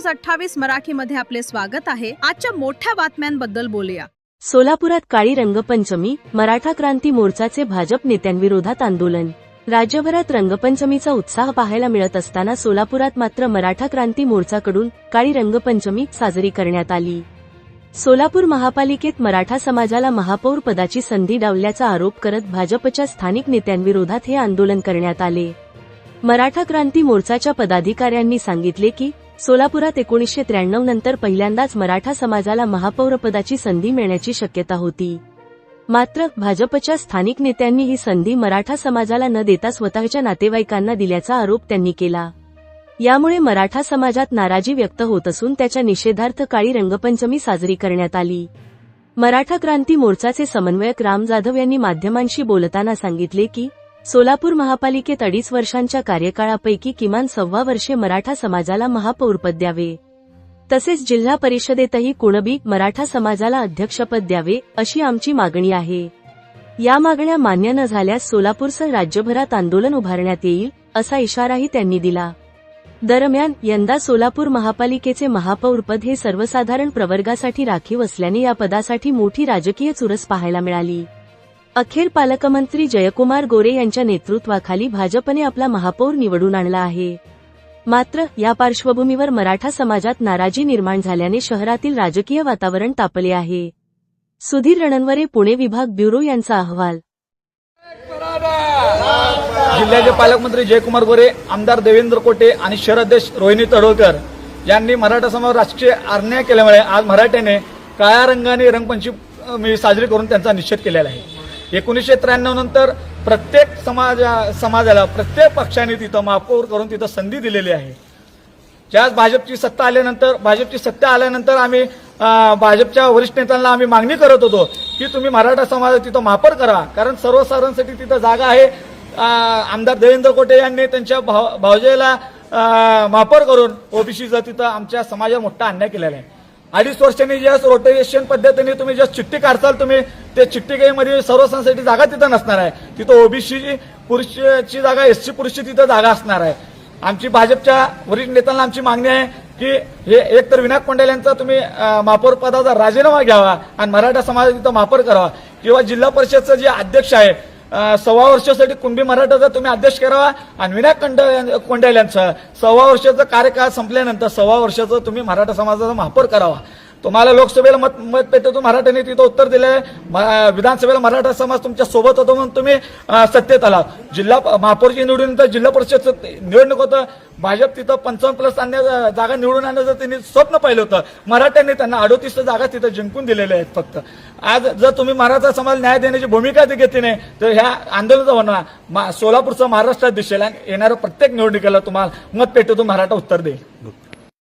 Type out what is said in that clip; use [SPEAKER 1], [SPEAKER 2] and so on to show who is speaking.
[SPEAKER 1] News 28 मराठीमध्ये आपले स्वागत आहे। आजच्या मोठ्या बातम्यांबद्दल बोलूया।
[SPEAKER 2] सोलापुरात काळी रंगपंचमी, मराठा क्रांती मोर्चाचे भाजप नेत्यांविरोधात आंदोलन। राज्यभरात रंगपंचमीचा उत्साह पाहायला मिळत असताना सोलापुरात मात्र मराठा क्रांती मोर्चाकडून काळी रंगपंचमी साजरी करण्यात आली। सोलापूर महापालिकेत मराठा समाजाला महापौर पदाची संधी डावलल्याचा आरोप करत भाजपच्या स्थानिक नेत्यांविरोधात हे आंदोलन करण्यात आले। मराठा क्रांती मोर्चाच्या पदाधिकाऱ्यांनी सांगितले की सोलापुरात 1993 नंतर पहिल्यांदाच मराठा समाजाला महापौरपदाची संधी मिळण्याची शक्यता होती। मात्र भाजपच्या स्थानिक नेत्यांनी ही संधी मराठा समाजाला न देता स्वतःच्या नातेवाईकांना दिल्याचा आरोप त्यांनी केला। यामुळे मराठा समाजात नाराजी व्यक्त होत असून त्याच्या निषेधार्थ काळी रंगपंचमी साजरी करण्यात आली। मराठा क्रांती मोर्चाचे समन्वयक राम जाधव यांनी माध्यमांशी बोलताना सांगितले की सोलापूर महापालिकेत 2.5 वर्षांच्या कार्यकाळापैकी किमान 1.25 वर्षे मराठा समाजाला महापौरपद द्यावे, तसेच जिल्हा परिषदेतही कुणबी मराठा समाजाला अध्यक्षपद द्यावे अशी आमची मागणी आहे। या मागण्या मान्य न झाल्यास सोलापूरसह राज्यभरात आंदोलन उभारण्यात येईल असा इशाराही त्यांनी दिला। दरम्यान यंदा सोलापूर महापालिकेचे महापौरपद हे सर्वसाधारण प्रवर्गासाठी राखीव असल्याने या पदासाठी मोठी राजकीय चुरस पाहायला मिळाली। अखेर पालकमंत्री जयकुमार गोरे यांच्या नेतृत्वाखाली भाजपने आपला महापौर निवडून आणला आहे। मात्र या पार्श्वभूमीवर मराठा समाजात नाराजी निर्माण झाल्याने शहरातील राजकीय वातावरण तापले आहे। सुधीर रणनवरे, पुणे विभाग ब्युरो यांचा अहवाल।
[SPEAKER 3] जिल्ह्याचे पालकमंत्री जयकुमार गोरे, आमदार देवेंद्र कोटे आणि शहराध्यक्ष रोहिणी तडोलकर यांनी मराठा समाजावर राजकीय अन्याय केल्यामुळे आज मराठ्याने काळ्या रंगाने रंगपंचमी साजरी करून त्यांचा निषेध केलेला आहे। 1993 नंतर प्रत्येक समाजाला प्रत्येक पक्षाने तिथं महापौर करून तिथं संधी दिलेली आहे। ज्याच भाजपची सत्ता आल्यानंतर आम्ही भाजपच्या वरिष्ठ नेत्यांना आम्ही मागणी करत होतो की तुम्ही मराठा समाज तिथं महापौर करा, कारण सर्वसाधारणसाठी तिथं जागा आहे। आमदार देवेंद्र कोटे यांनी त्यांच्या भावजेला महापौर करून ओबीसीचा तिथं आमच्या समाजावर मोठा अन्याय केलेला आहे। 2.5 वर्षांनी ज्या रोटेशन पद्धतीने तुम्ही ज्या चिठ्ठी काढताल तुम्ही ते चिठ्ठीमध्ये सर्वसाधारणसाठी जागा तिथं नसणार आहे। तिथं ओबीसी पुरुषची जागा, एससी पुरुषची तिथं जागा असणार आहे। आमची भाजपच्या वरिष्ठ नेत्यांना आमची मागणी आहे की हे एकतर विनायक कोंडेल यांचा तुम्ही महापौर पदाचा राजीनामा घ्यावा आणि मराठा समाज तिथं महापौर करावा, किंवा जिल्हा परिषदचं जे अध्यक्ष आहे 1.25 वर्षासाठी कुणबी मराठाचा तुम्ही अध्यक्ष करावा आणि विनायक कोंडेल यांचा 1.25 वर्षाचा कार्यकाळ संपल्यानंतर 1.25 वर्षाचं तुम्ही मराठा समाजाचा महापौर करावा। तुम्हाला लोकसभेला मतपेटीतून मराठ्यांनी तिथं उत्तर दिलं आहे, विधानसभेला मराठा समाज तुमच्या सोबत होतो म्हणून तुम्ही सत्तेत आला। जिल्हा महापौरची निवडणूक, जिल्हा परिषदचं निवडणूक होतं, भाजप तिथं 55+ जागा निवडून आणण्याचं त्यांनी स्वप्न पाहिलं होतं। मराठ्यांनी त्यांना 38 जागा तिथं जिंकून दिलेल्या आहेत। फक्त आज जर तुम्ही मराठा समाज न्याय देण्याची भूमिका घेतली नाही तर ह्या आंदोलनाचा होणार सोलापूरचं महाराष्ट्रात दिसेल आणि येणाऱ्या प्रत्येक निवडणुकीला तुम्हाला मतपेटीतून मराठा उत्तर देईल।